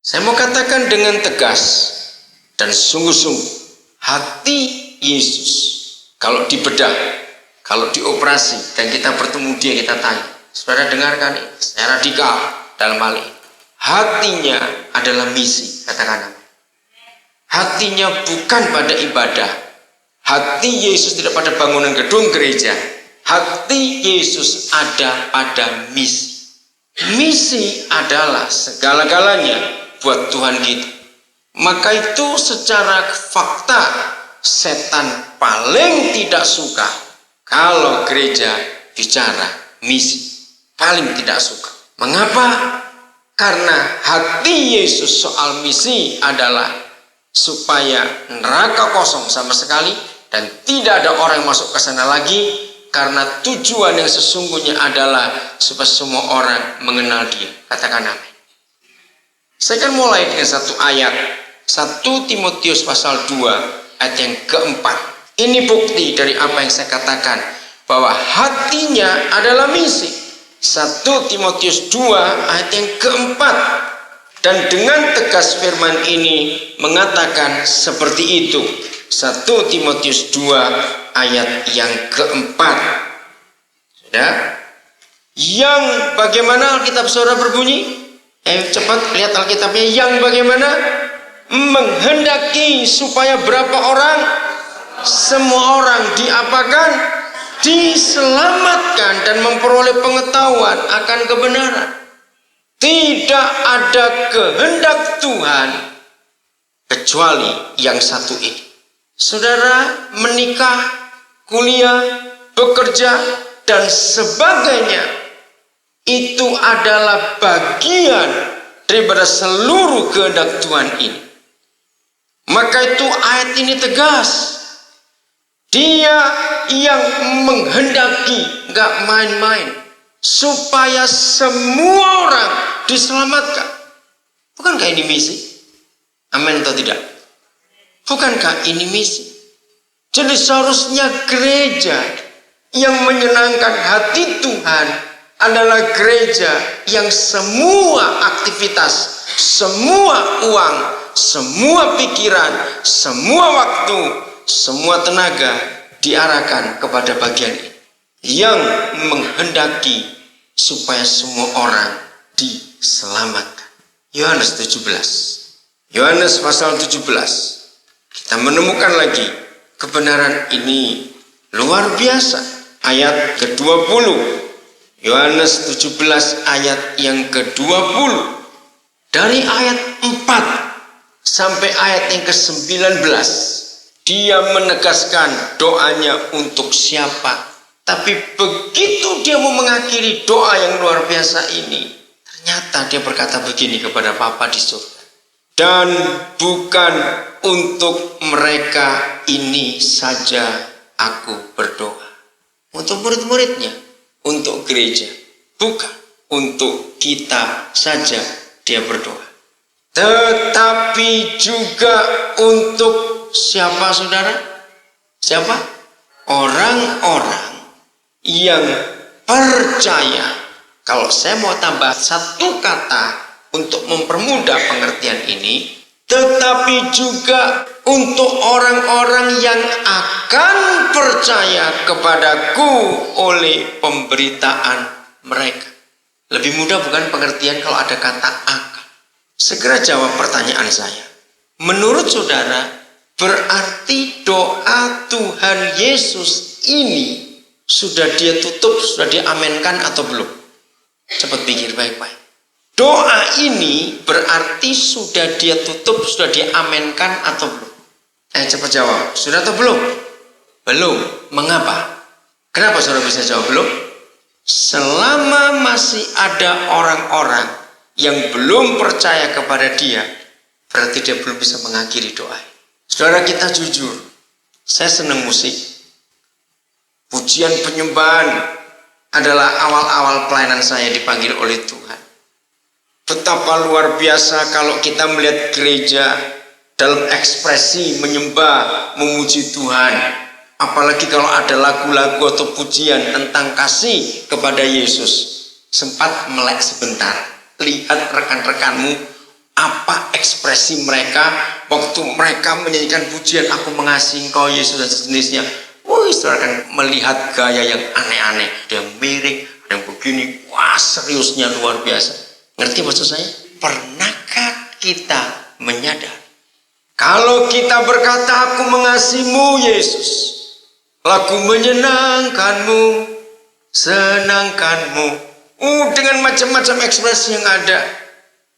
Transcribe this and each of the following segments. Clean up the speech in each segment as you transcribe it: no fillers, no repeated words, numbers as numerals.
Saya mau katakan dengan tegas dan sungguh-sungguh, hati Yesus kalau dibedah, kalau dioperasi dan kita bertemu dia, kita tanya, saudara dengarkan ini, saya radikal dalam hal ini. Hatinya adalah misi, katakan apa? Hatinya bukan pada ibadah. Hati Yesus tidak pada bangunan gedung gereja. Hati Yesus ada pada misi. Misi adalah segala-galanya buat Tuhan kita. Maka itu secara fakta setan paling tidak suka kalau gereja bicara misi. Paling tidak suka. Mengapa? Karena hati Yesus soal misi adalah supaya neraka kosong sama sekali dan tidak ada orang yang masuk ke sana lagi, karena tujuan yang sesungguhnya adalah supaya semua orang mengenal dia. Katakan amin. Saya akan mulai dengan satu ayat, 1 Timotius pasal 2 ayat yang keempat. Ini bukti dari apa yang saya katakan, bahwa hatinya adalah misi. 1 Timotius 2 ayat yang keempat. Dan dengan tegas firman ini mengatakan seperti itu. 1 Timotius 2 ayat yang keempat. Sudah? Yang bagaimana Alkitab saudara berbunyi? Cepat lihat Alkitabnya. Yang bagaimana? Menghendaki supaya berapa orang? Semua orang diapakan? Diselamatkan dan memperoleh pengetahuan akan kebenaran. Tidak ada kehendak Tuhan kecuali yang satu ini. Saudara menikah, kuliah, bekerja, dan sebagainya, itu adalah bagian daripada seluruh kehendak Tuhan ini. Maka itu ayat ini tegas. Dia yang menghendaki, gak main-main, supaya semua orang diselamatkan. Bukankah ini misi? Amin atau tidak? Bukankah ini misi? Jadi seharusnya gereja yang menyenangkan hati Tuhan adalah gereja yang semua aktivitas, semua uang, semua pikiran, semua waktu, semua tenaga diarahkan kepada bagian ini, yang menghendaki supaya semua orang diselamatkan. Yohanes 17. Yohanes pasal 17. Kita menemukan lagi kebenaran ini luar biasa. Ayat ke-20. Yohanes 17 ayat yang ke-20. Dari ayat 4 sampai ayat yang ke-19. Dia menegaskan doanya untuk siapa. Tapi begitu dia mau mengakhiri doa yang luar biasa ini, ternyata dia berkata begini kepada Bapa di surga. Dan bukan untuk mereka ini saja aku berdoa. Untuk murid-muridnya, untuk gereja. Bukan untuk kita saja dia berdoa. Tetapi juga untuk siapa saudara? Siapa? Orang-orang yang percaya. Kalau saya mau tambah satu kata untuk mempermudah pengertian ini, tetapi juga untuk orang-orang yang akan percaya kepadaku oleh pemberitaan mereka. Lebih mudah bukan pengertian kalau ada kata akan. Segera jawab pertanyaan saya. Menurut saudara, berarti doa Tuhan Yesus ini sudah dia tutup, sudah diamenkan atau belum? Cepat pikir baik-baik. Doa ini berarti sudah dia tutup, sudah diamenkan atau belum? Cepat jawab. Sudah atau belum? Belum. Mengapa? Kenapa saudara bisa jawab belum? Selama masih ada orang-orang yang belum percaya kepada dia, berarti dia belum bisa mengakhiri doa. Saudara, kita jujur, saya senang musik. Pujian penyembahan adalah awal-awal pelayanan saya dipanggil oleh Tuhan. Betapa luar biasa kalau kita melihat gereja dalam ekspresi menyembah, memuji Tuhan. Apalagi kalau ada lagu-lagu atau pujian tentang kasih kepada Yesus. Sempat melek sebentar. Lihat rekan-rekanmu Apa ekspresi mereka waktu mereka menyanyikan pujian "Aku mengasihi Engkau Yesus" dan sejenisnya. Saudara akan melihat gaya yang aneh-aneh. Ada yang miring, ada yang begini. Wah, seriusnya luar biasa. Ngerti maksud saya? Pernahkah kita menyadari kalau kita berkata "Aku mengasihimu Yesus", lagu menyenangkanmu, senangkanmu, dengan macam-macam ekspresi yang ada.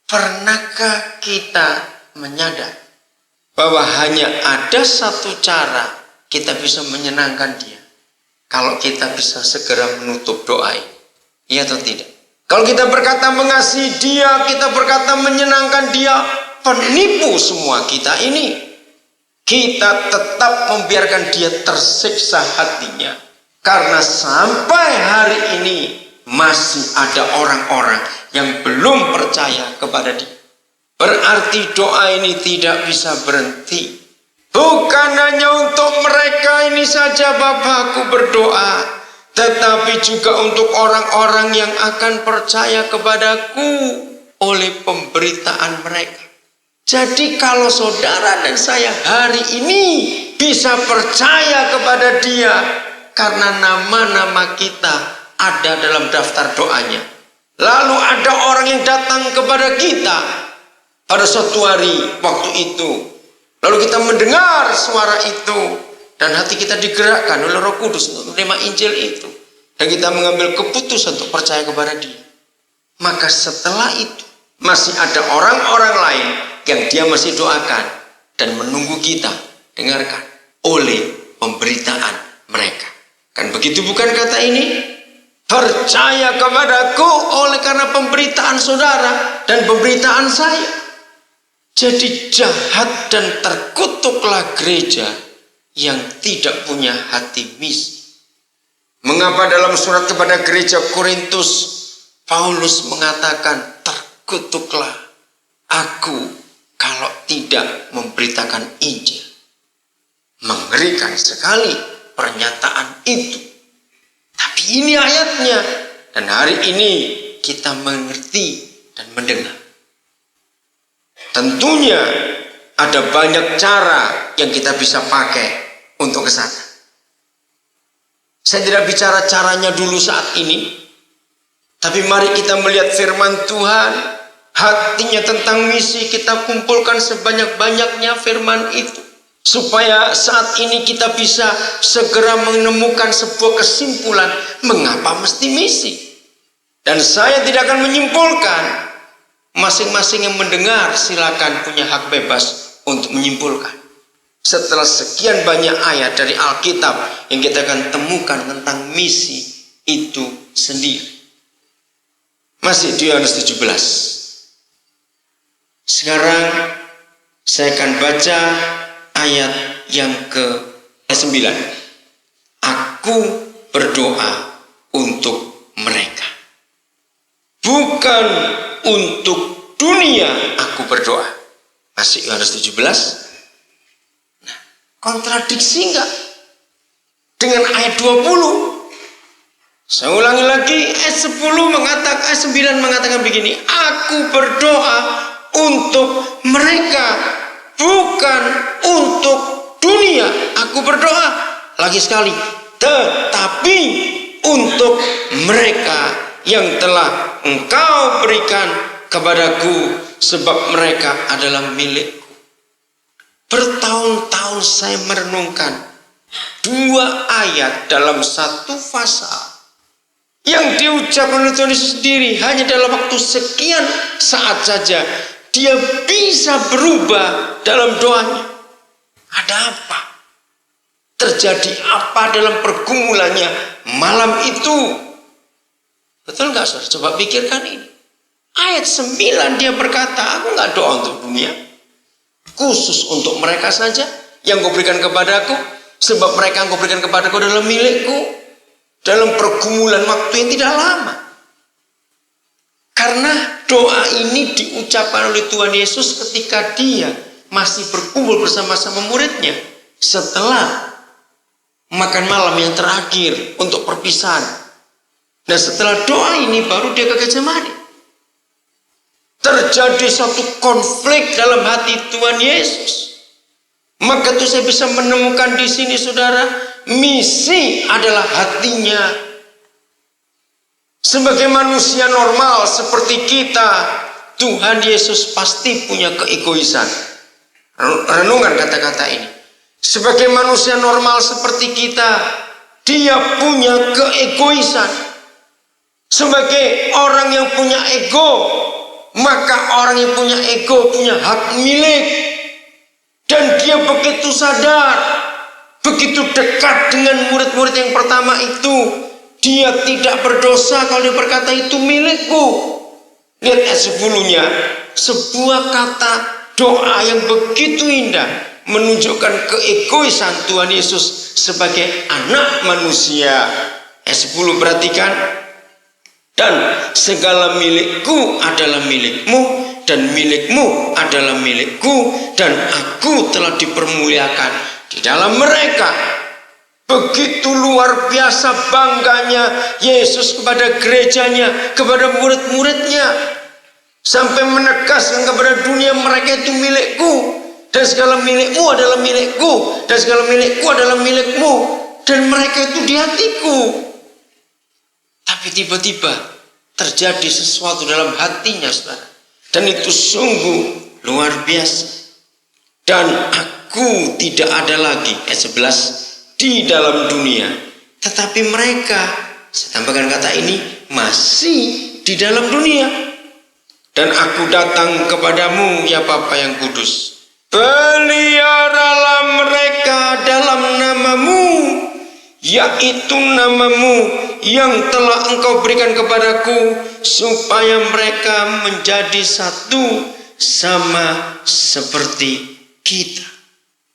Pernahkah kita menyadari bahwa hanya ada satu cara kita bisa menyenangkan Dia? Kalau kita bisa segera menutup doa ini, iya atau tidak? Kalau kita berkata mengasihi Dia, kita berkata menyenangkan Dia, penipu semua kita ini. Kita tetap membiarkan Dia tersiksa hatinya. Karena sampai hari ini masih ada orang-orang yang belum percaya kepada Dia. Berarti doa ini tidak bisa berhenti. Bukan hanya untuk mereka ini saja Bapakku berdoa, tetapi juga untuk orang-orang yang akan percaya kepadaku oleh pemberitaan mereka. Jadi kalau saudara dan saya hari ini bisa percaya kepada Dia karena nama-nama kita ada dalam daftar doanya. Lalu ada orang yang datang kepada kita pada suatu hari waktu itu. Lalu kita mendengar suara itu dan hati kita digerakkan oleh Roh Kudus untuk menerima Injil itu. Dan kita mengambil keputusan untuk percaya kepada Dia. Maka setelah itu masih ada orang-orang lain yang Dia masih doakan dan menunggu kita dengarkan oleh pemberitaan mereka. Kan begitu bukan kata ini? Percaya kepadaku oleh karena pemberitaan saudara dan pemberitaan saya. Jadi jahat dan terkutuklah gereja yang tidak punya hati misi. Mengapa dalam surat kepada gereja Korintus Paulus mengatakan terkutuklah aku kalau tidak memberitakan Injil. Mengerikan sekali pernyataan itu. Tapi ini ayatnya. Dan hari ini kita mengerti dan mendengar. Tentunya ada banyak cara yang kita bisa pakai untuk ke sana. Saya tidak bicara caranya dulu saat ini. Tapi mari kita melihat firman Tuhan. Hatinya tentang misi, kita kumpulkan sebanyak-banyaknya firman itu. Supaya saat ini kita bisa segera menemukan sebuah kesimpulan mengapa mesti misi. Dan saya tidak akan menyimpulkan. Masing-masing yang mendengar silakan punya hak bebas untuk menyimpulkan. Setelah sekian banyak ayat dari Alkitab yang kita akan temukan tentang misi itu sendiri. Masih di Yohanes 17. Sekarang saya akan baca ayat yang ke-9. Aku berdoa untuk mereka. Bukan untuk dunia aku berdoa. Masih Yohanes 17. Nah, kontradiksi enggak? Dengan ayat 20. Saya ulangi lagi, ayat 10 mengatakan, ayat 9 mengatakan begini. Aku berdoa untuk mereka. Bukan untuk dunia aku berdoa. Lagi sekali. Tetapi untuk mereka yang telah Engkau berikan kepadaku, sebab mereka adalah milikku. Bertahun-tahun saya merenungkan 2 ayat dalam 1 pasal yang diucapkan oleh Tuhan Yesus sendiri hanya dalam waktu sekian saat saja. Dia bisa berubah dalam doanya. Ada apa? Terjadi apa dalam pergumulannya malam itu? Betul nggak saudara? Coba pikirkan ini. Ayat 9 dia berkata, aku nggak doa untuk dunia. Khusus untuk mereka saja yang kau berikan kepadaku. Sebab mereka yang kau berikan kepadaku adalah milikku. Dalam pergumulan waktu yang tidak lama. Karena doa ini diucapkan oleh Tuhan Yesus ketika dia masih berkumpul bersama-sama muridnya. Setelah makan malam yang terakhir untuk perpisahan. Dan setelah doa ini baru dia ke Getsemani. terjadi suatu konflik dalam hati Tuhan Yesus. Maka itu saya bisa menemukan di sini, saudara, misi adalah hatinya. Sebagai manusia normal seperti kita, Tuhan Yesus pasti punya keegoisan. Renungan kata-kata ini. Sebagai manusia normal seperti kita, dia punya keegoisan. Sebagai orang yang punya ego, maka orang yang punya ego punya hak milik. Dan dia begitu sadar, begitu dekat dengan murid-murid yang pertama itu, dia tidak berdosa kalau dia berkata itu milikku. Lihat ayat 10-nya, sebuah kata doa yang begitu indah menunjukkan keegoisan Tuhan Yesus sebagai anak manusia. Ayat 10, perhatikan. Dan segala milikku adalah milikmu, dan milikmu adalah milikku, dan aku telah dipermuliakan di dalam mereka. Begitu luar biasa bangganya Yesus kepada gerejanya, kepada murid-muridnya, sampai menegaskan kepada dunia, mereka itu milikku, dan segala milikmu adalah milikku, dan segala milikku adalah milikmu, dan mereka itu di hatiku. Tapi tiba-tiba terjadi sesuatu dalam hatinya, saudara, dan itu sungguh luar biasa. Dan aku tidak ada lagi, ayat 11, di dalam dunia, tetapi mereka, saya tambahkan kata ini, masih di dalam dunia. Dan aku datang kepadamu, ya Bapa yang kudus, peliharalah mereka dalam namamu, yaitu namamu yang telah engkau berikan kepadaku, supaya mereka menjadi satu sama seperti kita.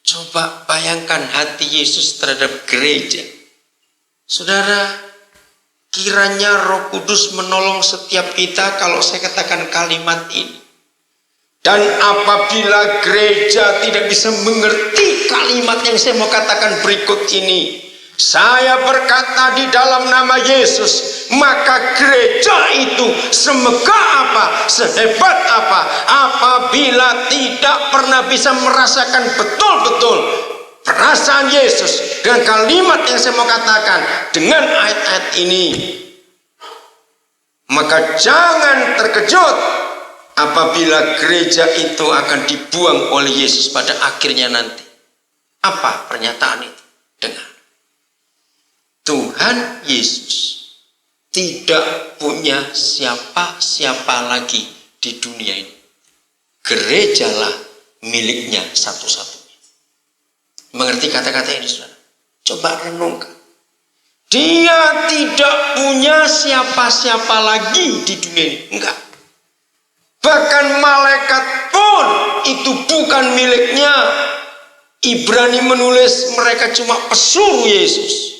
Coba bayangkan hati Yesus terhadap gereja. Saudara, kiranya Roh Kudus menolong setiap kita kalau saya katakan kalimat ini. Dan apabila gereja tidak bisa mengerti kalimat yang saya mau katakan berikut ini, saya berkata di dalam nama Yesus, maka gereja itu semegah apa, sehebat apa, apabila tidak pernah bisa merasakan betul-betul perasaan Yesus dengan kalimat yang saya mau katakan dengan ayat-ayat ini, maka jangan terkejut apabila gereja itu akan dibuang oleh Yesus pada akhirnya nanti. Apa pernyataan itu? Dengar. Tuhan Yesus tidak punya siapa-siapa lagi di dunia ini. Gerejalah miliknya satu-satunya. Mengerti kata-kata ini, saudara? Coba renungkan. Dia tidak punya siapa-siapa lagi di dunia ini. Enggak. Bahkan malaikat pun itu bukan miliknya. Ibrani menulis mereka cuma pesuruh Yesus.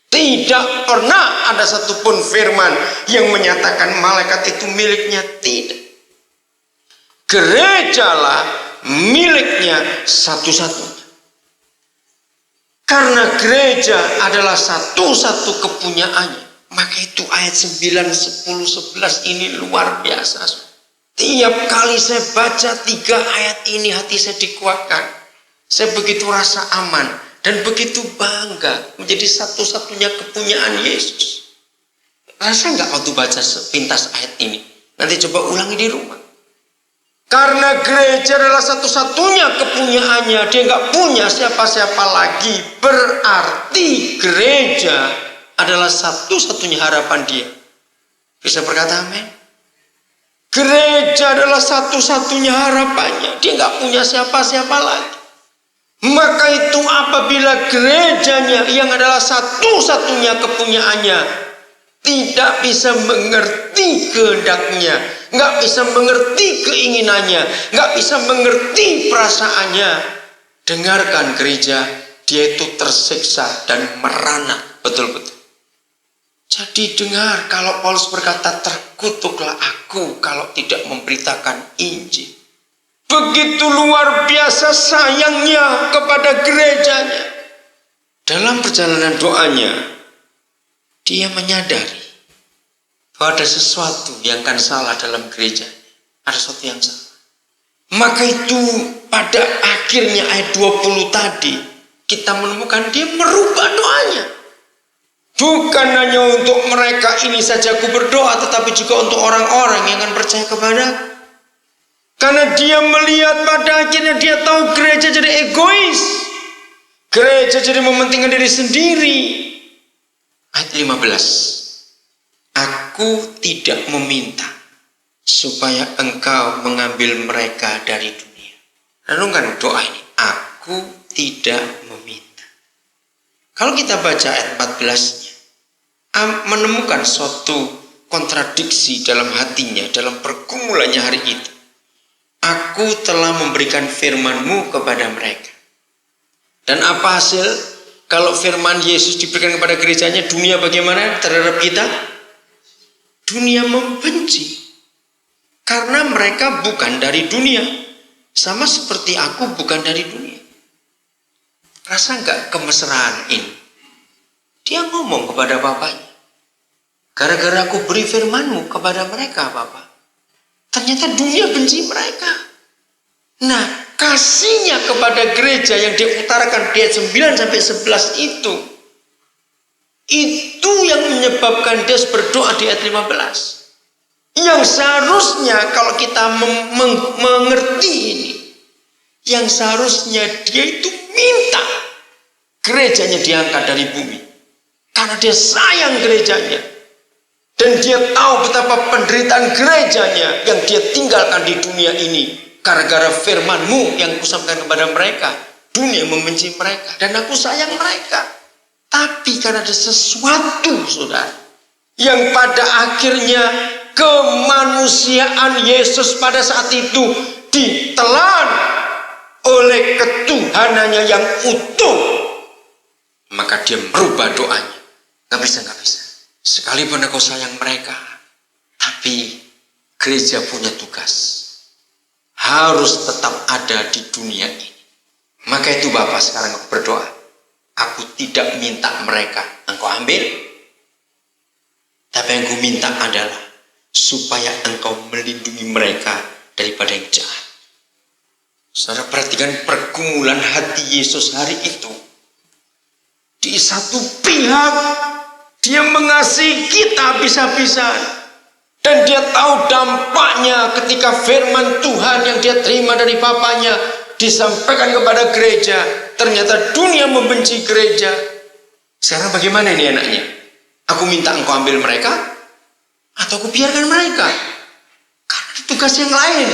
Tidak pernah ada satupun firman yang menyatakan malaikat itu miliknya. Tidak. Gerejalah miliknya satu-satunya. Karena gereja adalah satu-satu kepunyaannya, maka itu ayat 9, 10, 11 ini luar biasa. Tiap kali saya baca 3 ayat ini, hati saya dikuatkan. Saya begitu rasa aman dan begitu bangga menjadi satu-satunya kepunyaan Yesus. Rasa nggak waktu baca sepintas ayat ini? Nanti coba ulangi di rumah. Karena gereja adalah satu-satunya kepunyaannya, dia nggak punya siapa-siapa lagi. Berarti gereja adalah satu-satunya harapan dia. Bisa berkata amin? Gereja adalah satu-satunya harapannya. Dia nggak punya siapa-siapa lagi. Maka itu apabila gerejanya yang adalah satu-satunya kepunyaannya tidak bisa mengerti kehendaknya, nggak bisa mengerti keinginannya, nggak bisa mengerti perasaannya, dengarkan gereja, dia itu tersiksa dan merana betul-betul. Jadi dengar kalau Paulus berkata, terkutuklah aku kalau tidak memberitakan Injil. Begitu luar biasa sayangnya kepada gerejanya. Dalam perjalanan doanya, dia menyadari bahwa ada sesuatu yang akan salah dalam gereja. Ada sesuatu yang salah. Maka itu pada akhirnya ayat 20 tadi kita menemukan dia merubah doanya. Bukan hanya untuk mereka ini saja aku berdoa, tetapi juga untuk orang-orang yang akan percaya kepada-Ku. Karena dia melihat pada akhirnya dia tahu gereja jadi egois. Gereja jadi mementingkan diri sendiri. Ayat 15. Aku tidak meminta supaya engkau mengambil mereka dari dunia. Renungkan doa ini. Aku tidak meminta. Kalau kita baca ayat 14-nya, menemukan suatu kontradiksi dalam hatinya, dalam pergumulannya hari itu. Aku telah memberikan firman-Mu kepada mereka. Dan apa hasil kalau firman Yesus diberikan kepada gerejanya? Dunia bagaimana terhadap kita? Dunia membenci. Karena mereka bukan dari dunia. Sama seperti aku bukan dari dunia. Rasa enggak kemesraan ini? Dia ngomong kepada bapaknya. Gara-gara aku beri firman-Mu kepada mereka, Bapak. Ternyata dunia benci mereka. Nah, kasihnya kepada gereja yang dia utarakan di ayat 9-11 itu yang menyebabkan dia berdoa di ayat 15. Yang seharusnya kalau kita mengerti ini, yang seharusnya dia itu minta gerejanya diangkat dari bumi. Karena dia sayang gerejanya. Dan dia tahu betapa penderitaan gerejanya yang dia tinggalkan di dunia ini. Gara-gara firman-Mu yang kusampaikan kepada mereka. Dunia membenci mereka. Dan aku sayang mereka. Tapi karena ada sesuatu, saudara, yang pada akhirnya kemanusiaan Yesus pada saat itu ditelan oleh ketuhanannya yang utuh. Maka dia merubah doanya. Gak bisa. Sekalipun aku sayang mereka, tapi gereja punya tugas. Harus tetap ada di dunia ini. Maka itu Bapak sekarang aku berdoa. Aku tidak minta mereka engkau ambil. Tapi yang aku minta adalah supaya engkau melindungi mereka daripada yang jahat. Saudara perhatikan pergumulan hati Yesus hari itu. Di satu pihak dia mengasihi kita habis-habisan. Dan dia tahu dampaknya ketika firman Tuhan yang dia terima dari Bapaknya disampaikan kepada gereja. Ternyata dunia membenci gereja. Sekarang bagaimana ini enaknya? Aku minta engkau ambil mereka atau aku biarkan mereka? Karena ada tugas yang lain.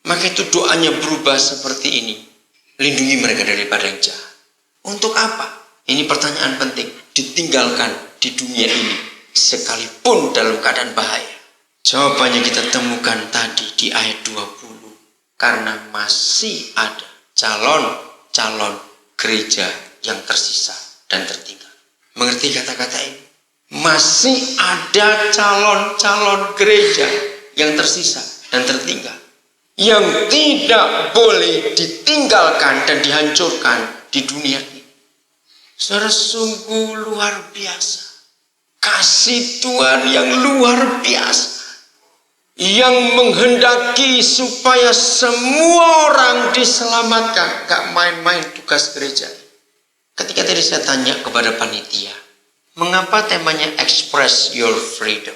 Maka itu doanya berubah seperti ini. Lindungi mereka daripada yang jahat. Untuk apa? Ini pertanyaan penting. Ditinggalkan di dunia ini sekalipun dalam keadaan bahaya. Jawabannya kita temukan tadi di ayat 20. Karena masih ada calon-calon gereja yang tersisa dan tertinggal. Mengerti kata-kata ini? Masih ada calon-calon gereja yang tersisa dan tertinggal. Yang tidak boleh ditinggalkan dan dihancurkan di dunia ini. Saudara, sungguh luar biasa. Kasih Tuhan yang luar biasa. Yang menghendaki supaya semua orang diselamatkan. Gak main-main tugas gereja. Ketika tadi saya tanya kepada panitia, mengapa temanya express your freedom?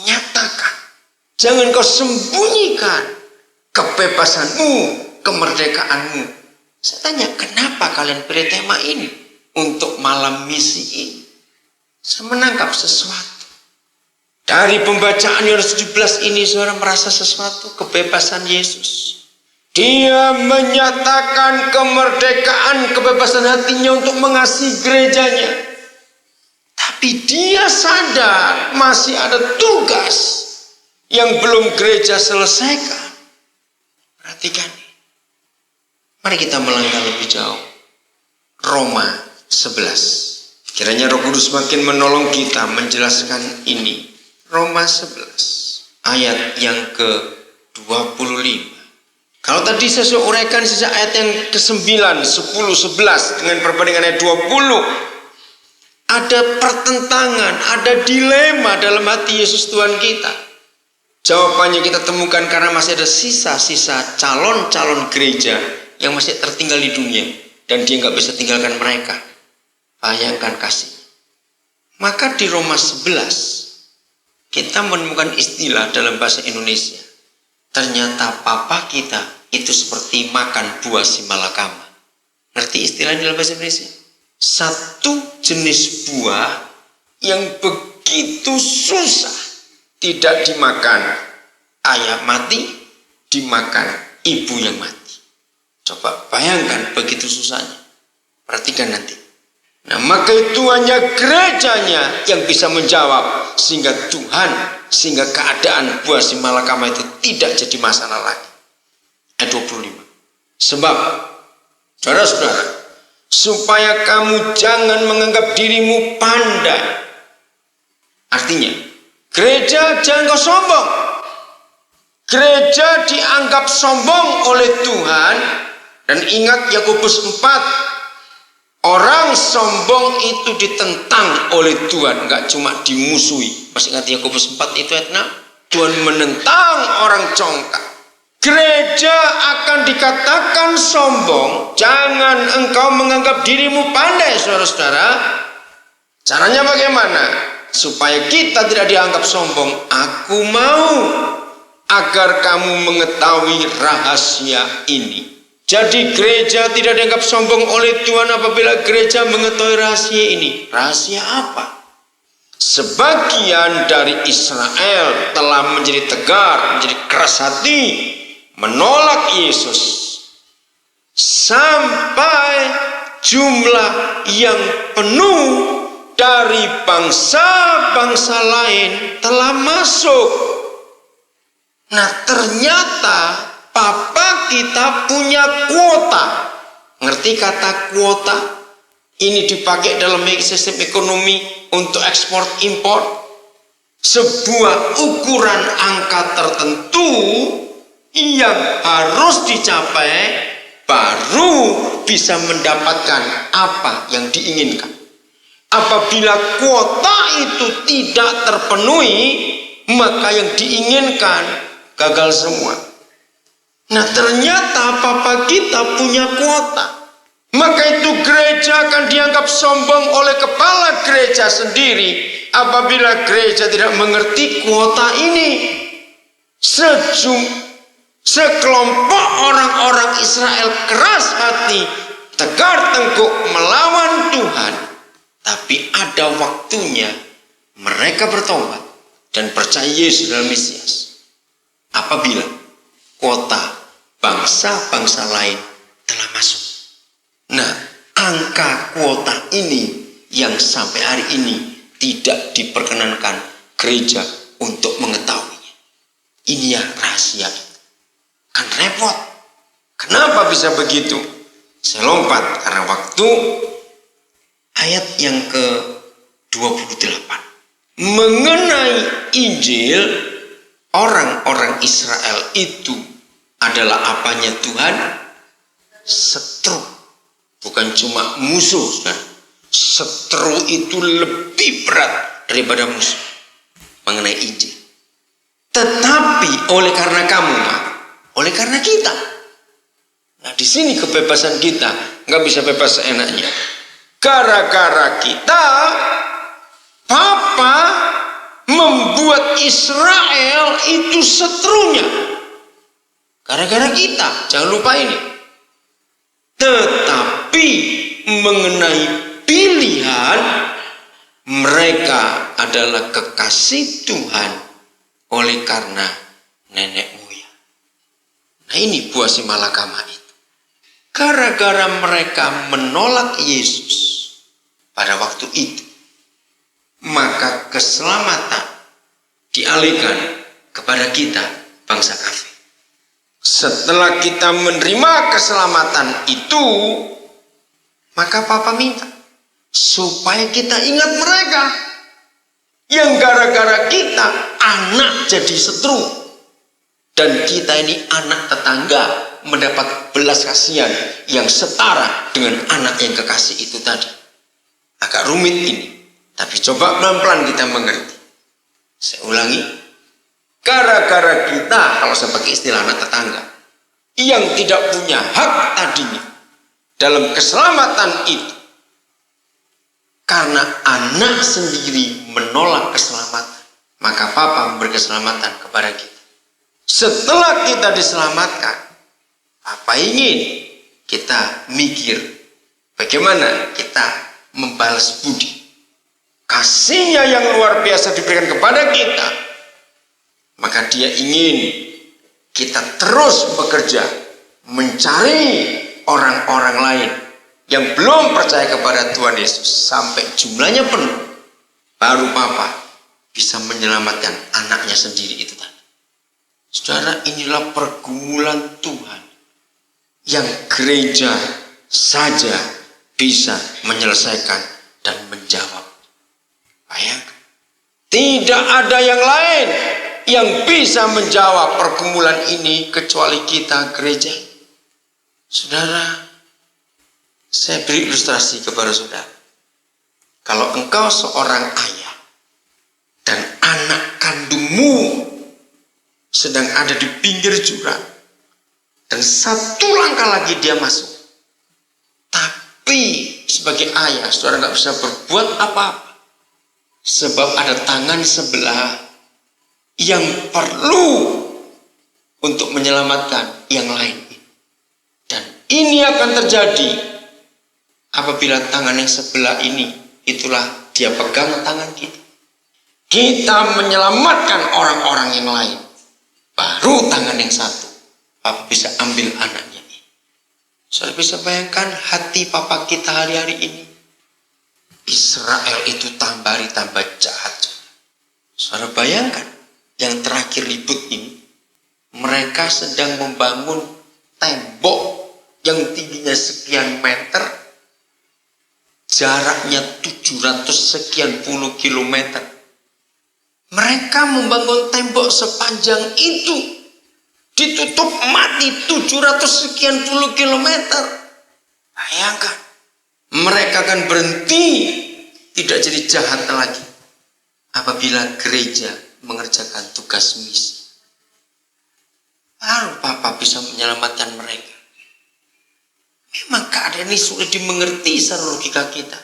Nyatakan. Jangan kau sembunyikan kebebasanmu, kemerdekaanmu. Saya tanya, kenapa kalian pilih tema ini? Untuk malam misi ini. Saya menangkap sesuatu. Dari pembacaan Yohanes 17 ini, saudara merasa sesuatu. Kebebasan Yesus. Dia menyatakan kemerdekaan, kebebasan hatinya untuk mengasihi gerejanya. Tapi dia sadar masih ada tugas yang belum gereja selesaikan. Perhatikan. Mari kita melangkah lebih jauh. Roma 11. Kiranya Roh Kudus makin menolong kita menjelaskan ini. Roma 11 ayat yang ke-25. Kalau tadi saya sudah uraikan sejak ayat yang ke-9, 10, 11 dengan perbandingan ayat 20. Ada pertentangan, ada dilema dalam hati Yesus Tuhan kita. Jawabannya kita temukan karena masih ada sisa-sisa calon-calon gereja yang masih tertinggal di dunia. Dan dia nggak bisa tinggalkan mereka. Bayangkan kasih. Maka di Roma 11, kita menemukan istilah dalam bahasa Indonesia. Ternyata papa kita itu seperti makan buah si malakama. Ngerti istilahnya dalam bahasa Indonesia? Satu jenis buah yang begitu susah tidak dimakan ayah mati, dimakan ibu yang mati. Coba bayangkan begitu susahnya. Perhatikan nanti. Nah, maka itu hanya gerejanya yang bisa menjawab sehingga keadaan buah si malakama itu tidak jadi masalah lagi. Ayat 25. Sebab, saudara-saudara, supaya kamu jangan menganggap dirimu pandai. Artinya, gereja jangan kau sombong. Gereja dianggap sombong oleh Tuhan. Dan ingat Yakobus 4, orang sombong itu ditentang oleh Tuhan, enggak cuma dimusuhi. Masih ingat Yakobus 4 itu ayat 6? Tuhan menentang orang congkak. Gereja akan dikatakan sombong. Jangan engkau menganggap dirimu pandai, saudara-saudara. Caranya bagaimana? Supaya kita tidak dianggap sombong. Aku mau agar kamu mengetahui rahasia ini. Jadi gereja tidak dianggap sombong oleh Tuhan apabila gereja mengetahui rahasia ini. Rahasia apa? Sebagian dari Israel telah menjadi tegar, menjadi keras hati, menolak Yesus. Sampai jumlah yang penuh dari bangsa-bangsa lain telah masuk. Nah, ternyata papa kita punya kuota. Ngerti kata kuota? Ini dipakai dalam sistem ekonomi untuk ekspor impor. Sebuah ukuran angka tertentu yang harus dicapai baru bisa mendapatkan apa yang diinginkan. Apabila kuota itu tidak terpenuhi, maka yang diinginkan gagal semua. Nah, ternyata papa kita punya kuota. Maka itu gereja akan dianggap sombong oleh kepala gereja sendiri apabila gereja tidak mengerti kuota ini. Sekelompok orang-orang Israel keras hati, tegar tengkuk melawan Tuhan. Tapi ada waktunya mereka bertobat dan percaya Yesus adalah Mesias. Apabila kuota bangsa-bangsa lain telah masuk. Nah, angka kuota ini yang sampai hari ini tidak diperkenankan gereja untuk mengetahuinya. Ini ya rahasia. Kan repot. Kenapa bisa begitu? Saya lompat karena waktu. Ayat yang ke-28. Mengenai Injil, orang-orang Israel itu adalah apanya Tuhan? Setru. Bukan cuma musuh. Setru itu lebih berat daripada musuh. Mengenai Injil. Tetapi oleh karena kamu, oleh karena kita. Nah, di sini kebebasan kita. Nggak bisa bebas seenaknya. Gara-gara kita, Papa membuat Israel itu setrunya. Gara-gara kita, jangan lupa ini. Tetapi mengenai pilihan, mereka adalah kekasih Tuhan oleh karena nenek moyang. Nah, ini buah si malakama itu. Gara-gara mereka menolak Yesus pada waktu itu, maka keselamatan dialihkan kepada kita, bangsa kafir. Setelah kita menerima keselamatan itu, maka Papa minta supaya kita ingat mereka yang gara-gara kita anak jadi setru. Dan kita ini anak tetangga mendapat belas kasihan yang setara dengan anak yang kekasih itu tadi. Agak rumit ini, tapi coba pelan-pelan kita mengerti. Saya ulangi. Gara-gara kita, kalau saya pakai istilah anak tetangga, yang tidak punya hak tadinya dalam keselamatan itu, karena anak sendiri menolak keselamatan, maka Papa memberi keselamatan kepada kita. Setelah kita diselamatkan, Papa ingin kita mikir bagaimana kita membalas budi. Kasihnya yang luar biasa diberikan kepada kita, maka dia ingin kita terus bekerja mencari orang-orang lain yang belum percaya kepada Tuhan Yesus sampai jumlahnya penuh, baru Papa bisa menyelamatkan anaknya sendiri itu tadi. Saudara, inilah pergumulan Tuhan yang gereja saja bisa menyelesaikan dan menjawab. Bayangkan, tidak ada yang lain yang bisa menjawab pergumulan ini kecuali kita gereja. Saudara, saya beri ilustrasi kepada saudara. Kalau engkau seorang ayah dan anak kandungmu sedang ada di pinggir jurang dan satu langkah lagi dia masuk, tapi sebagai ayah saudara nggak bisa berbuat apa-apa sebab ada tangan sebelah yang perlu untuk menyelamatkan yang lain. Dan ini akan terjadi apabila tangan yang sebelah ini, itulah dia pegang tangan kita. Kita menyelamatkan orang-orang yang lain, baru tangan yang satu Papa bisa ambil anaknya ini. Saudara bisa bayangkan hati Papa kita hari-hari ini. Israel itu tambah hari tambah jahat. Saudara bayangkan, yang terakhir ribut ini, mereka sedang membangun tembok yang tingginya sekian meter, jaraknya 700 sekian puluh kilometer. Mereka membangun tembok sepanjang itu, ditutup mati 700 sekian puluh kilometer. Bayangkan, mereka akan berhenti, tidak jadi jahat lagi apabila gereja mengerjakan tugas misi. Baru Papa bisa menyelamatkan mereka. Memang keadaan ini sulit dimengerti secara logika kita,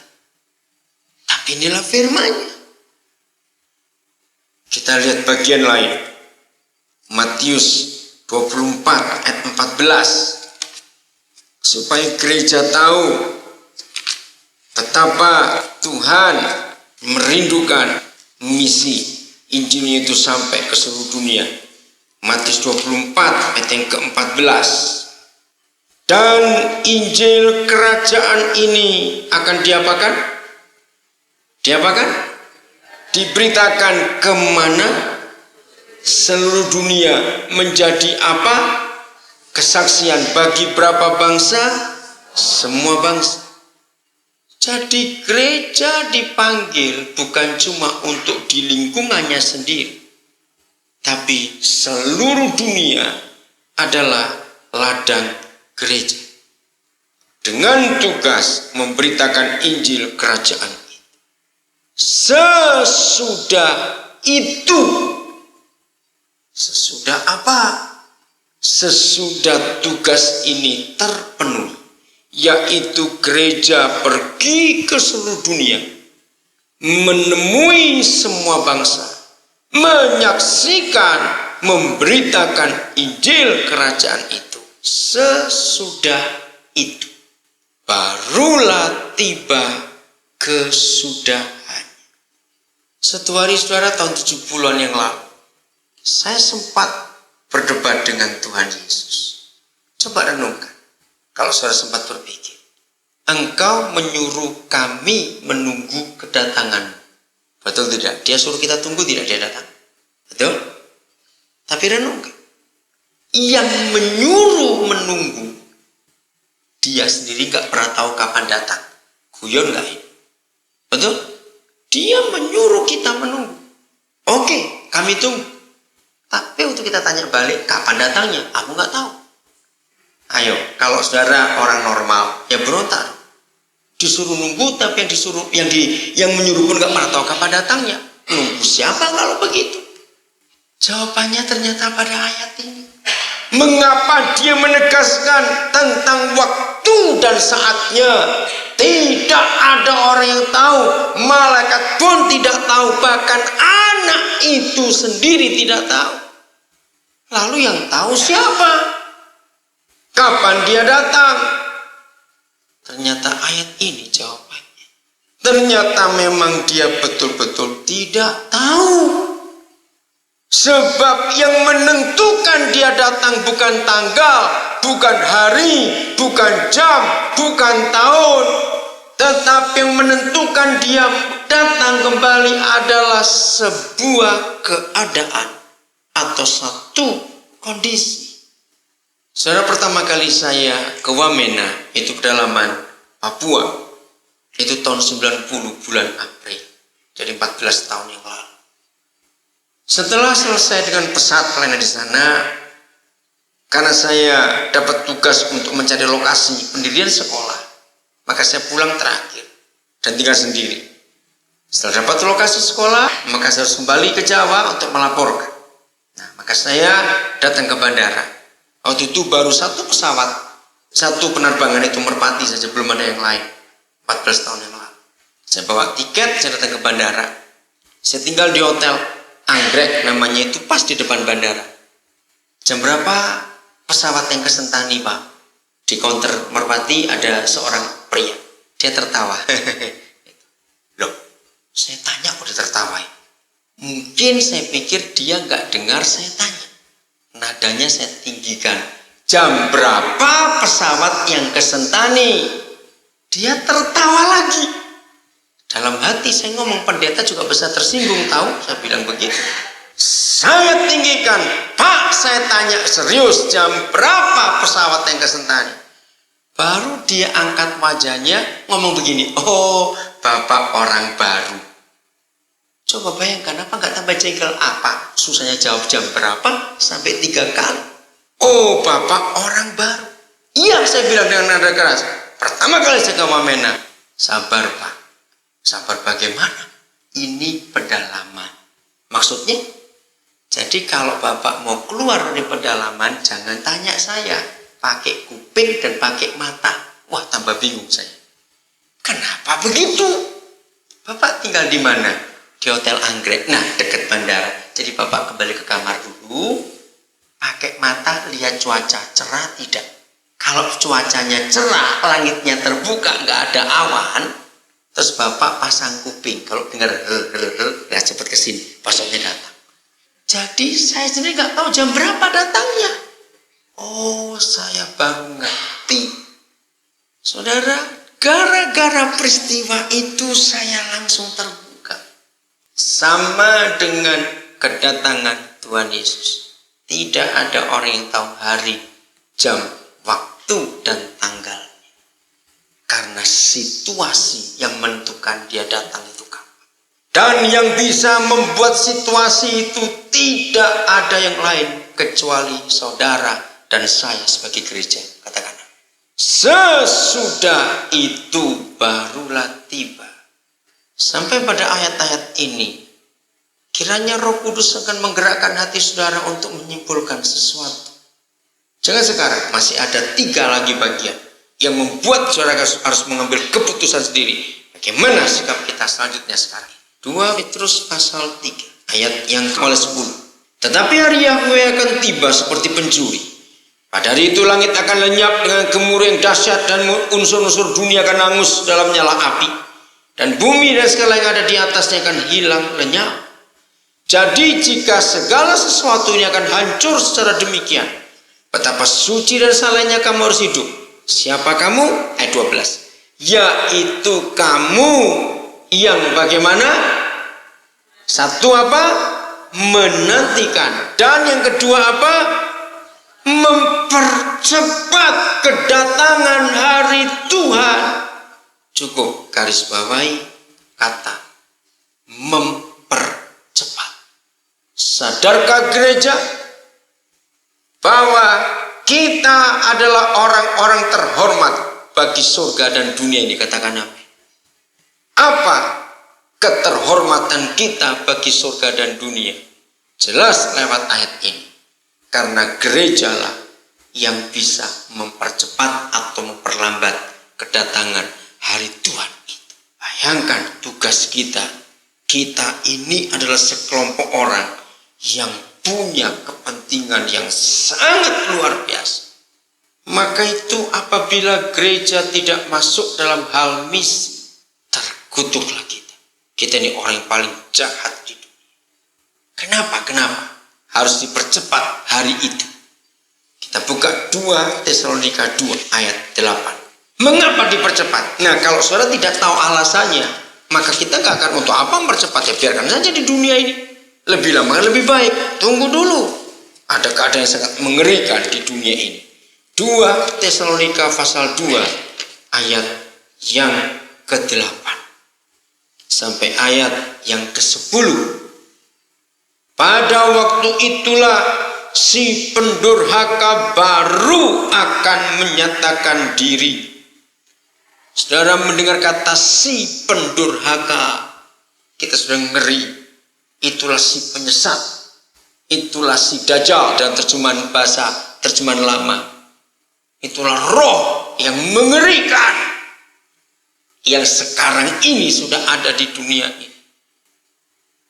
tapi inilah firman-Nya. Kita lihat bagian lain, Matius 24 ayat 14, supaya gereja tahu betapa Tuhan merindukan misi Injilnya itu sampai ke seluruh dunia. Matius 24 ayat yang ke-14. Dan Injil kerajaan ini akan diapakan? Diapakan? Diberitakan kemana? Seluruh dunia, menjadi apa? Kesaksian bagi berapa bangsa? Semua bangsa. Jadi gereja dipanggil bukan cuma untuk di lingkungannya sendiri, tapi seluruh dunia adalah ladang gereja. Dengan tugas memberitakan Injil kerajaan itu. Sesudah itu, sesudah apa? Sesudah tugas ini terpenuhi, yaitu gereja pergi ke seluruh dunia, menemui semua bangsa, menyaksikan, memberitakan Injil kerajaan itu. Sesudah itu, barulah tiba kesudahan. Satu hari saudara, tahun 70-an yang lalu, saya sempat berdebat dengan Tuhan Yesus. Coba renungkan. Kalau saudara sempat berpikir, engkau menyuruh kami menunggu kedatangan. Betul tidak? Dia suruh kita tunggu, tidak dia datang. Betul? Tapi renungkan. Yang menyuruh menunggu, dia sendiri gak pernah tahu kapan datang. Guyon gak ini? Betul? Dia menyuruh kita menunggu. Oke, kami tunggu. Tapi untuk kita tanya balik, kapan datangnya? Aku gak tahu. Ayo, kalau saudara orang normal, ya berontak. Disuruh nunggu, tapi yang menyuruh pun gak pernah tahu kapan datangnya. Nunggu siapa kalau begitu? Jawabannya ternyata pada ayat ini. Mengapa dia menegaskan tentang waktu dan saatnya? Tidak ada orang yang tahu, malaikat pun tidak tahu, bahkan anak itu sendiri tidak tahu. Lalu yang tahu siapa? Kapan dia datang? Ternyata ayat ini jawabannya. Ternyata memang dia betul-betul tidak tahu. Sebab yang menentukan dia datang bukan tanggal, bukan hari, bukan jam, bukan tahun. Tetapi yang menentukan dia datang kembali adalah sebuah keadaan atau satu kondisi. Saudara, pertama kali saya ke Wamena, itu pedalaman Papua, itu tahun 90 bulan April. Jadi 14 tahun yang lalu. Setelah selesai dengan pesawat pelayanan di sana, karena saya dapat tugas untuk mencari lokasi pendirian sekolah, maka saya pulang terakhir dan tinggal sendiri. Setelah dapat lokasi sekolah, maka saya harus kembali ke Jawa untuk melaporkan. Nah, maka saya datang ke bandara. Waktu itu baru satu pesawat, satu penerbangan itu Merpati saja, belum ada yang lain. 14 tahun yang lalu. Saya bawa tiket, saya datang ke bandara. Saya tinggal di hotel Anggrek namanya, itu pas di depan bandara. Jam berapa pesawat yang ke Sentani, Pak? Di counter Merpati ada seorang pria. Dia tertawa. Loh, saya tanya kok dia tertawa. Mungkin saya pikir dia nggak dengar saya tanya. Nadanya saya tinggikan. Jam berapa pesawat yang ke Sentani? Dia tertawa lagi. Dalam hati saya ngomong, pendeta juga bisa tersinggung, tahu? Saya bilang begitu. Saya tinggikan, Pak, saya tanya serius, jam berapa pesawat yang ke Sentani? Baru dia angkat wajahnya, ngomong begini, oh, Bapak orang baru. Coba bayangkan, apa nggak tambah jengkel? Apa susahnya jawab jam berapa sampai 3 kali? Oh, Bapak orang baru. Iya, saya bilang dengan nada keras. Pertama kali saya ke Wamena. Sabar, Pak. Sabar bagaimana? Ini pedalaman. Maksudnya? Jadi kalau Bapak mau keluar dari pedalaman, jangan tanya saya. Pakai kuping dan pakai mata. Wah, tambah bingung saya. Kenapa begitu? Bapak tinggal di mana? Di Hotel Anggrek. Nah, dekat bandara. Jadi Bapak kembali ke kamar dulu. Pakai mata, lihat cuaca. Cerah tidak? Kalau cuacanya cerah, langitnya terbuka, nggak ada awan, terus Bapak pasang kuping. Kalau dengar ya cepat ke sini, pasoknya datang. Jadi saya sendiri nggak tahu jam berapa datangnya. Oh, saya baru ngerti. Saudara, gara-gara peristiwa itu saya langsung terbuka. Sama dengan kedatangan Tuhan Yesus. Tidak ada orang yang tahu hari, jam, waktu, dan tanggalnya. Karena situasi yang menentukan dia datang itu kapan. Dan yang bisa membuat situasi itu tidak ada yang lain kecuali saudara dan saya sebagai gereja. Katakan, sesudah itu barulah tiba. Sampai pada ayat-ayat ini, kiranya Roh Kudus akan menggerakkan hati saudara untuk menyimpulkan sesuatu. Jangan sekarang, masih ada 3 lagi bagian yang membuat saudara harus mengambil keputusan sendiri. Bagaimana sikap kita selanjutnya sekarang? 2 Petrus pasal 3 ayat yang ke-10. Tetapi hari Yahweh akan tiba seperti pencuri. Pada hari itu langit akan lenyap dengan gemuruh yang dahsyat dan unsur-unsur dunia akan hangus dalam nyala api. Dan bumi dan segala yang ada di atasnya akan hilang lenyap. Jadi jika segala sesuatu ini akan hancur secara demikian, betapa suci dan salehnya kamu harus hidup. Siapa kamu? Ayat 12. Yaitu kamu yang bagaimana? Satu apa? Menantikan. Dan yang kedua apa? Mempercepat kedatangan hari Tuhan. Cukup garis bawahi kata mempercepat. Sadarkah gereja bahwa kita adalah orang-orang terhormat bagi surga dan dunia ini? Katakan amin. Apa keterhormatan kita bagi surga dan dunia? Jelas lewat ayat ini. Karena gerejalah yang bisa mempercepat atau memperlambat kedatangan hari Tuhan itu. Bayangkan tugas kita. Kita ini adalah sekelompok orang yang punya kepentingan yang sangat luar biasa. Maka itu apabila gereja tidak masuk dalam hal misi, terkutuklah kita. Kita ini orang yang paling jahat di dunia. Kenapa? Harus dipercepat hari itu. Kita buka 2 Tesalonika 2 ayat 8. Mengapa dipercepat? Nah, kalau saudara tidak tahu alasannya, maka kita gak akan untuk apa mempercepat. Ya biarkan saja di dunia ini. Lebih lama lebih baik. Tunggu dulu. Ada keadaan yang sangat mengerikan di dunia ini. 2 Tesalonika pasal 2 ayat yang ke-8 sampai ayat yang ke-10. Pada waktu itulah si pendurhaka baru akan menyatakan diri. Saudara mendengar kata si pendurhaka, kita sudah ngeri. Itulah si penyesat. Itulah si dajjal dan terjemahan lama. Itulah roh yang mengerikan yang sekarang ini sudah ada di dunia ini.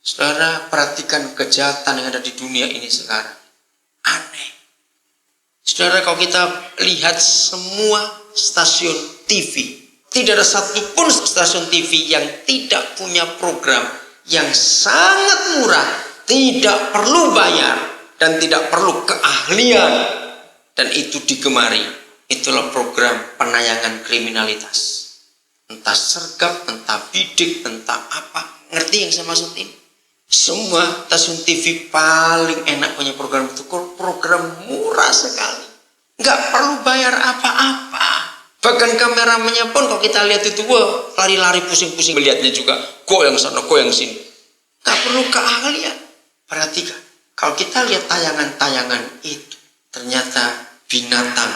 Saudara, perhatikan kejahatan yang ada di dunia ini sekarang. Aneh. Saudara, kalau kita lihat semua stasiun TV, tidak ada satupun stasiun TV yang tidak punya program yang sangat murah, tidak perlu bayar, dan tidak perlu keahlian, dan itu digemari. Itulah program penayangan kriminalitas. Entah sergap, entah bidik, entah apa. Ngerti yang saya maksud ini? Semua stasiun TV paling enak punya program itu. Program murah sekali. Nggak perlu bayar apa-apa. Bahkan kameramennya pun kalau kita lihat itu, wah, lari-lari pusing-pusing melihatnya juga. Kok yang sana, kok yang sini. Nggak perlu keahlian. Perhatikan. Kalau kita lihat tayangan-tayangan itu, ternyata binatang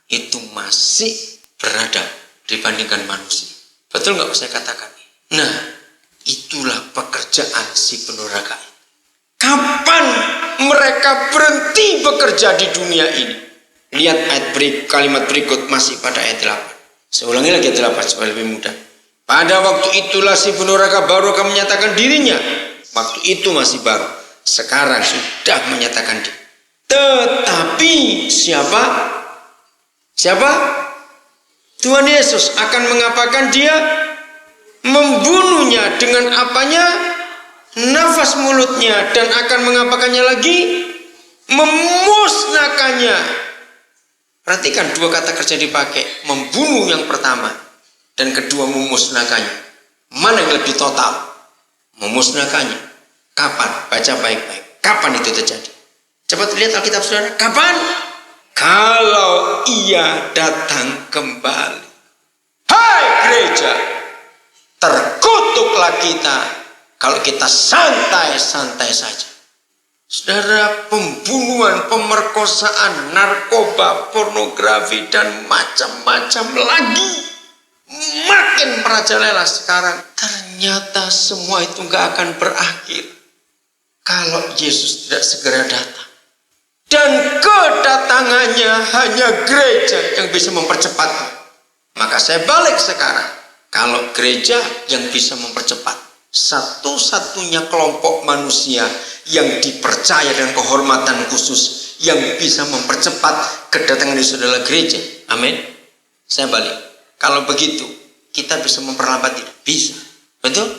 itu masih beradab dibandingkan manusia. Betul nggak saya katakan? Nah, itulah pekerjaan si pendurhaka. Kapan mereka berhenti bekerja di dunia ini? Lihat kalimat berikut masih pada ayat 8. Saya ulangi lagi ayat 8 supaya lebih mudah. Pada waktu itulah si pendurhaka baru akan menyatakan dirinya. Waktu itu masih baru. Sekarang sudah menyatakan diri. Tetapi siapa? Tuhan Yesus akan mengapakan dia? Membunuhnya dengan apanya? Nafas mulutnya. Dan akan mengapakannya lagi? Memusnahkannya. Perhatikan dua kata kerja dipakai. Membunuh yang pertama. Dan kedua memusnahkannya. Mana yang lebih total? Memusnahkannya. Kapan? Baca baik-baik. Kapan itu terjadi? Cepat lihat Alkitab saudara. Kapan? Kalau ia datang kembali. Hai gereja, terkutuklah kita kalau kita santai-santai saja. Saudara, pembunuhan, pemerkosaan, narkoba, pornografi, dan macam-macam lagi makin merajalela sekarang. Ternyata semua itu gak akan berakhir kalau Yesus tidak segera datang. Dan kedatangannya hanya gereja yang bisa mempercepatnya. Maka saya balik sekarang. Kalau gereja yang bisa mempercepat, satu-satunya kelompok manusia yang dipercaya dengan kehormatan khusus yang bisa mempercepat kedatangan Yesus adalah gereja. Amin. Saya balik. Kalau begitu, kita bisa memperlambat tidak? Bisa. Betul?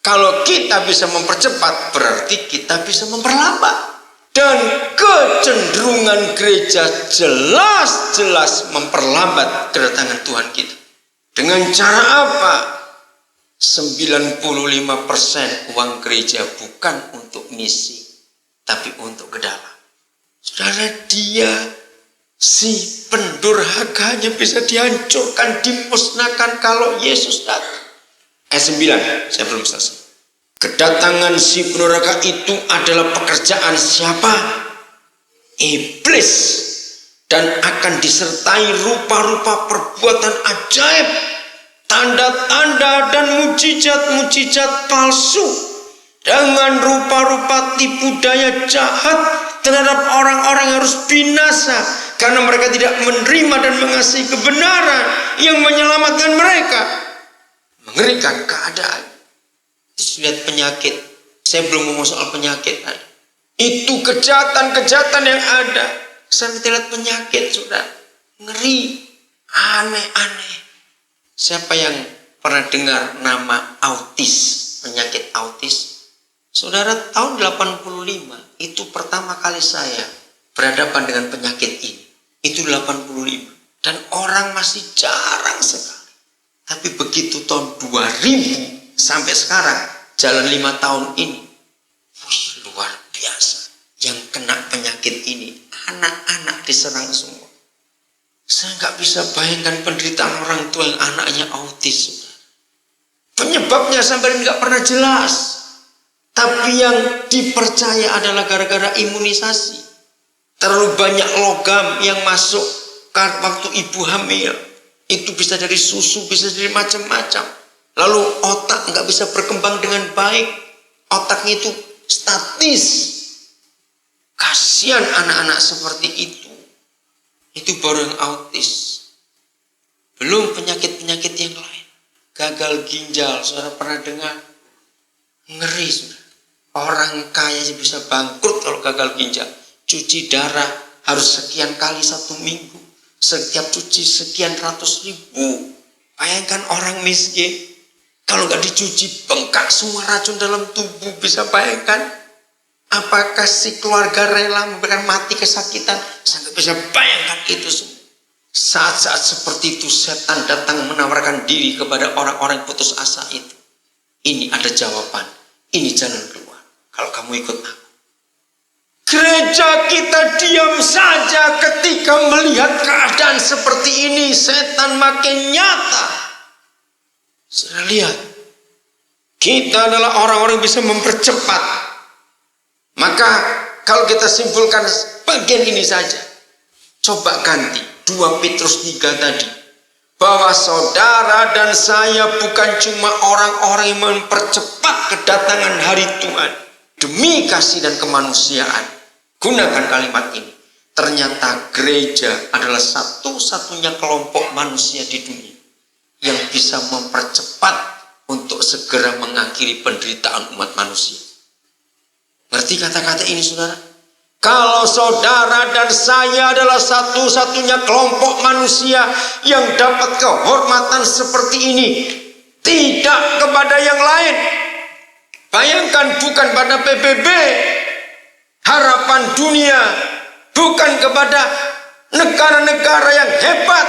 Kalau kita bisa mempercepat, berarti kita bisa memperlambat. Dan kecenderungan gereja jelas-jelas memperlambat kedatangan Tuhan kita. Dengan cara apa? 95% uang gereja bukan untuk misi, tapi untuk ke dalam. Saudara, dia si pendurhakanya bisa dihancurkan, dimusnahkan kalau Yesus datang. Ayat 9, saya belum selesai. Kedatangan si pendurhaka itu adalah pekerjaan siapa? Iblis. Dan akan disertai rupa-rupa perbuatan ajaib, tanda-tanda dan mujizat-mujizat palsu dengan rupa-rupa tipu daya jahat terhadap orang-orang yang harus binasa karena mereka tidak menerima dan mengasihi kebenaran yang menyelamatkan mereka. Mengerikan keadaan. Terus lihat penyakit. Saya belum ngomong soal penyakit tadi. Itu kejahatan-kejahatan yang ada. Saya lihat penyakit sudah ngeri, aneh-aneh. Siapa yang pernah dengar nama autis, penyakit autis? Saudara, tahun 85 itu pertama kali saya berhadapan dengan penyakit ini. Itu 85 dan orang masih jarang sekali. Tapi begitu tahun 2000 sampai sekarang jalan 5 tahun ini, luar biasa. Yang kena penyakit ini anak-anak diserang semua. Saya nggak bisa bayangkan penderitaan orang tua yang anaknya autis. Penyebabnya sampai nggak pernah jelas. Tapi yang dipercaya adalah gara-gara imunisasi. Terlalu banyak logam yang masuk waktu ibu hamil. Itu bisa dari susu, bisa dari macam-macam. Lalu otak nggak bisa berkembang dengan baik. Otaknya itu statis. Kasihan anak-anak seperti itu. Itu baru yang autis. Belum penyakit-penyakit yang lain. Gagal ginjal, saudara pernah dengar? Ngeri, saudara. Orang kaya bisa bangkrut kalau gagal ginjal. Cuci darah harus sekian kali 1 minggu. Setiap cuci sekian ratus ribu. Bayangkan orang miskin. Kalau nggak dicuci bengkak semua racun dalam tubuh. Bisa bayangkan. Apakah si keluarga rela memberikan mati kesakitan? Saya nggak bisa bayangkan itu semua. Saat-saat seperti itu setan datang menawarkan diri kepada orang-orang putus asa itu. Ini ada jawaban. Ini jalan keluar. Kalau kamu ikut aku. Gereja kita diam saja ketika melihat keadaan seperti ini. Setan makin nyata. Sudah lihat. Kita adalah orang-orang yang bisa mempercepat. Maka kalau kita simpulkan bagian ini saja. Coba ganti 2 Petrus 3 tadi. Bahwa saudara dan saya bukan cuma orang-orang yang mempercepat kedatangan hari Tuhan. Demi kasih dan kemanusiaan. Gunakan kalimat ini. Ternyata gereja adalah satu-satunya kelompok manusia di dunia yang bisa mempercepat untuk segera mengakhiri penderitaan umat manusia. Ngerti kata-kata ini, saudara? Kalau saudara dan saya adalah satu-satunya kelompok manusia yang dapat kehormatan seperti ini, tidak kepada yang lain. Bayangkan bukan pada PBB, harapan dunia, bukan kepada negara-negara yang hebat,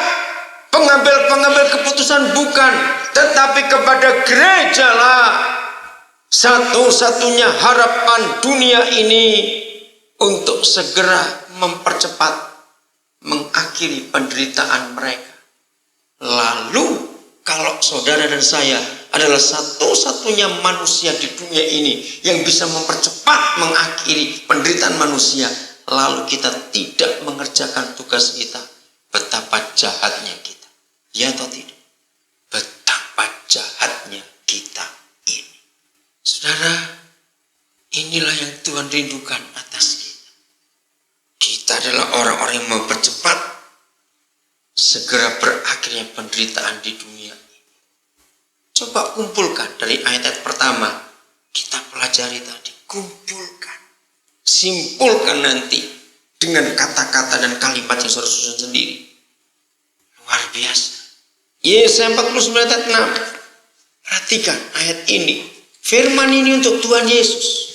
pengambil-pengambil keputusan bukan, tetapi kepada gereja lah. Satu-satunya harapan dunia ini untuk segera mempercepat, mengakhiri penderitaan mereka. Lalu kalau saudara dan saya adalah satu-satunya manusia di dunia ini yang bisa mempercepat, mengakhiri penderitaan manusia, lalu kita tidak mengerjakan tugas kita, betapa jahatnya kita. Ya atau tidak? Betapa jahatnya kita ini. Saudara, inilah yang Tuhan rindukan atas kita. Kita adalah orang-orang yang mempercepat segera berakhirnya penderitaan di dunia ini. Coba kumpulkan dari ayat-ayat pertama kita pelajari tadi. Kumpulkan, simpulkan nanti dengan kata-kata dan kalimat yang saudara susun sendiri. Luar biasa. Yesaya 49 ayat 6. Perhatikan ayat ini. Firman ini untuk Tuhan Yesus.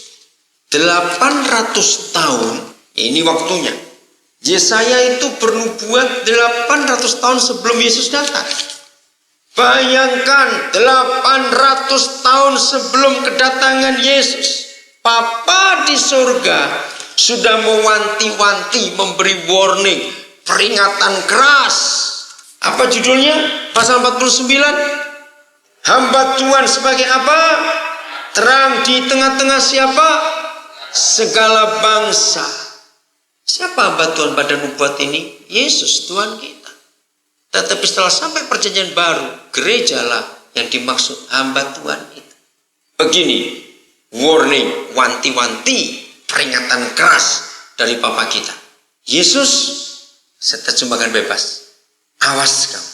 800 tahun, ini waktunya. Yesaya itu bernubuat 800 tahun sebelum Yesus datang. Bayangkan 800 tahun sebelum kedatangan Yesus. Papa di surga sudah mewanti-wanti, memberi warning, peringatan keras. Apa judulnya? Pasal 49. Hamba Tuhan sebagai apa? Terang di tengah-tengah siapa? Segala bangsa. Siapa hamba Tuhan pada nubuat ini? Yesus Tuhan kita. Tetapi setelah sampai perjanjian baru, gerejalah yang dimaksud hamba Tuhan itu. Begini, warning, wanti-wanti, peringatan keras dari Bapa kita. Yesus, saya terjemahkan bebas. Awas kamu.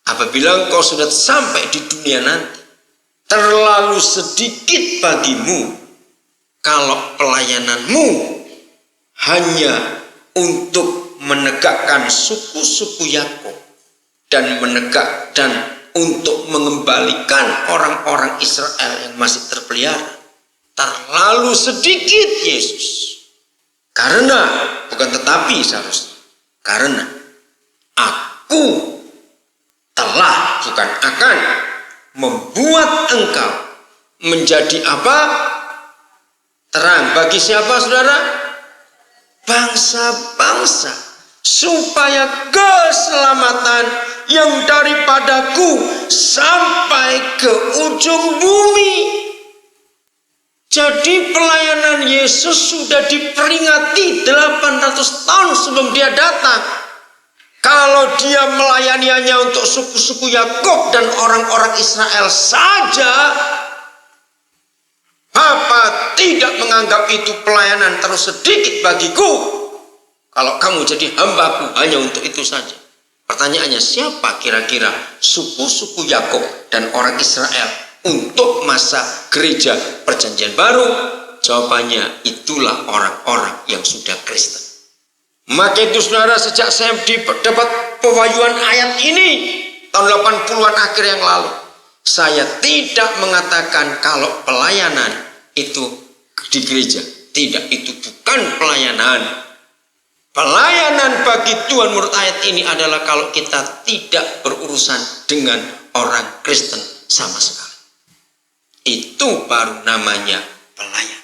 Apabila engkau sudah sampai di dunia nanti, terlalu sedikit bagimu kalau pelayananmu hanya untuk menegakkan suku-suku Yakub dan untuk mengembalikan orang-orang Israel yang masih terpelihara. Terlalu sedikit Yesus. Karena, bukan tetapi seharusnya. Karena aku telah, bukan akan, membuat engkau menjadi apa? Terang. Bagi siapa saudara? Bangsa-bangsa. Supaya keselamatan yang daripadaku sampai ke ujung bumi. Jadi pelayanan Yesus sudah diperingati 800 tahun sebelum dia datang. Kalau dia melayani hanya untuk suku-suku Yakub dan orang-orang Israel saja, Bapa tidak menganggap itu pelayanan terlalu sedikit bagiku. Kalau kamu jadi hambaku hanya untuk itu saja. Pertanyaannya, siapa kira-kira suku-suku Yakub dan orang Israel untuk masa gereja perjanjian baru? Jawabannya, itulah orang-orang yang sudah Kristen. Maka itu saudara, sejak saya dapat pewahyuan ayat ini tahun 80-an akhir yang lalu, saya tidak mengatakan kalau pelayanan itu di gereja. Tidak, itu bukan pelayanan. Pelayanan bagi Tuhan menurut ayat ini adalah kalau kita tidak berurusan dengan orang Kristen sama sekali. Itu baru namanya pelayanan.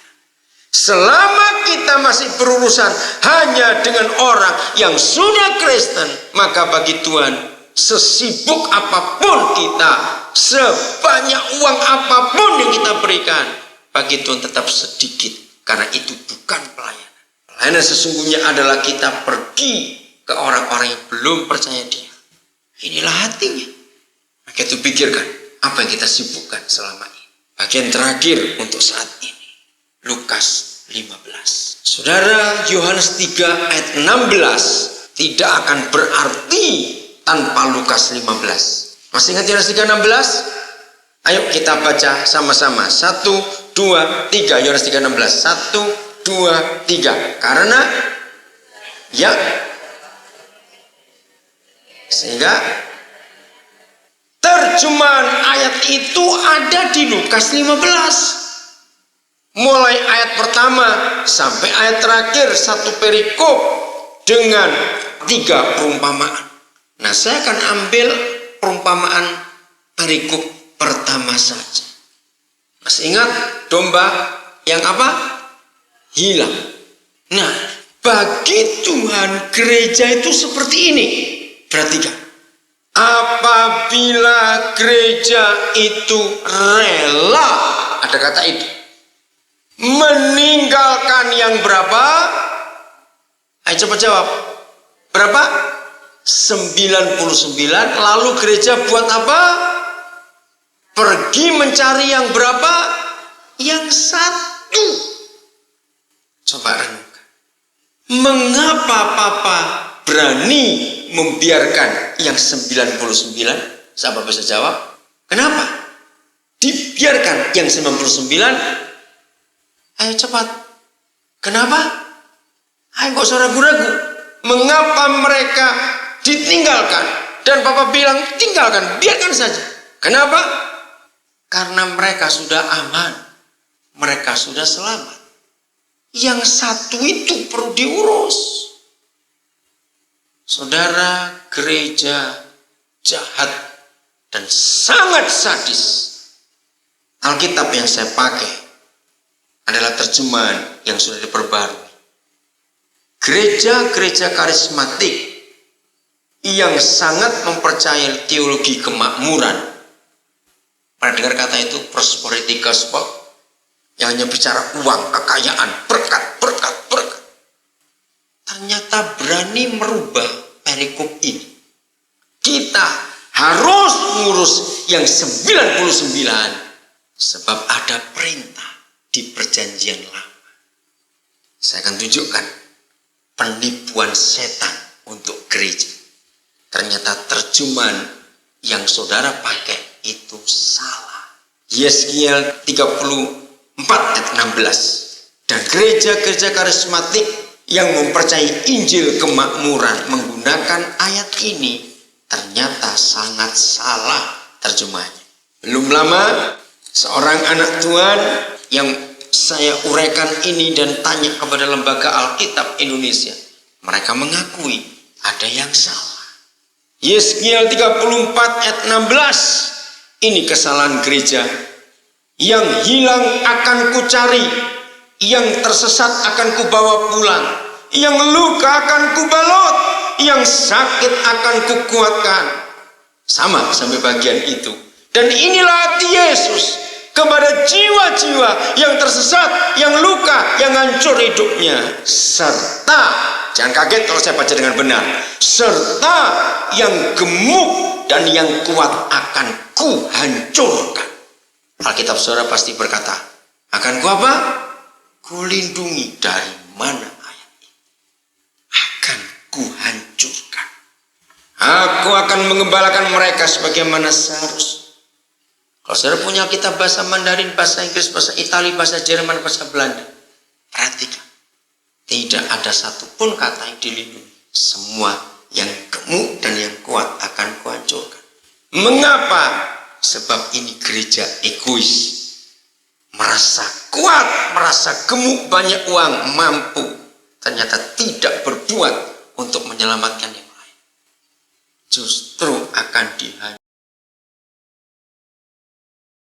Selama kita masih berurusan hanya dengan orang yang sudah Kristen, maka bagi Tuhan, sesibuk apapun kita, sebanyak uang apapun yang kita berikan, bagi Tuhan tetap sedikit, karena itu bukan pelayanan. Pelayanan sesungguhnya adalah kita pergi ke orang-orang yang belum percaya Dia. Inilah hatinya. Maka itu pikirkan apa yang kita sibukkan selama ini. Bagian terakhir untuk saat ini, Lukas 15. Saudara, Yohanes 3 ayat 16 tidak akan berarti tanpa Lukas 15. Masih ingat Yohanes 3 16? Ayo kita baca sama-sama. 1, 2, 3. Yohanes 3 16. 1, 2, 3. Karena ya, sehingga terjemahan ayat itu ada di Lukas 15. Mulai ayat pertama sampai ayat terakhir, satu perikop dengan 3 perumpamaan. Nah, saya akan ambil perumpamaan perikop pertama saja. Masih ingat domba yang apa? Hilang. Nah, bagi Tuhan gereja itu seperti ini. Perhatikan. Apabila gereja itu rela, ada kata itu, meninggalkan yang berapa? Ayo coba jawab. Berapa? 99. Lalu gereja buat apa? Pergi mencari yang berapa? Yang 1. Coba renungkan. Mengapa Papa berani membiarkan yang 99? Siapa bisa jawab? Kenapa? Dibiarkan yang 99? Ayo cepat. Kenapa? Ayo gak usah ragu-ragu. Mengapa mereka ditinggalkan? Dan Papa bilang tinggalkan, biarkan saja. Kenapa? Karena mereka sudah aman. Mereka sudah selamat. Yang 1 itu perlu diurus. Saudara, gereja jahat dan sangat sadis. Alkitab yang saya pakai adalah terjemahan yang sudah diperbarui. Gereja-gereja karismatik yang sangat mempercayai teologi kemakmuran. Pernah dengar kata itu, prosperity gospel, yang hanya bicara uang, kekayaan, berkat. Ternyata berani merubah perikop ini. Kita harus mengurus yang 99 sebab ada perintah. di perjanjian lama. Saya akan tunjukkan penipuan setan untuk gereja. Ternyata terjemahan yang saudara pakai itu salah. Yeskiel 34 ayat 16. Dan gereja-gereja karismatik yang mempercayai Injil kemakmuran menggunakan ayat ini ternyata sangat salah terjemahannya. Belum lama seorang anak Tuhan yang saya uraikan ini dan tanya kepada Lembaga Alkitab Indonesia, mereka mengakui ada yang salah. Yeskiel 34 ayat 16, ini kesalahan gereja. Yang hilang akan kucari, yang tersesat akan kubawa pulang, yang luka akan kubalut, yang sakit akan kukuatkan. Sama sampai bagian itu. Dan inilah hati Yesus kepada jiwa-jiwa yang tersesat, yang luka, yang hancur hidupnya. Serta, jangan kaget kalau saya baca dengan benar, serta yang gemuk dan yang kuat akan kuhancurkan. Alkitab saudara pasti berkata, akan ku apa? Kulindungi. Dari mana ayat ini? Akan kuhancurkan. Aku akan mengembalakan mereka sebagaimana seharusnya. Kalau saudara punya kitab bahasa Mandarin, bahasa Inggris, bahasa Itali, bahasa Jerman, bahasa Belanda, perhatikan. Tidak ada satupun kata yang dilindungi. Semua yang gemuk dan yang kuat akan kuhancurkan. Mengapa? Sebab ini gereja egois. Merasa kuat, merasa gemuk, banyak uang, mampu. Ternyata tidak berbuat untuk menyelamatkan yang lain. Justru akan dihancurkan.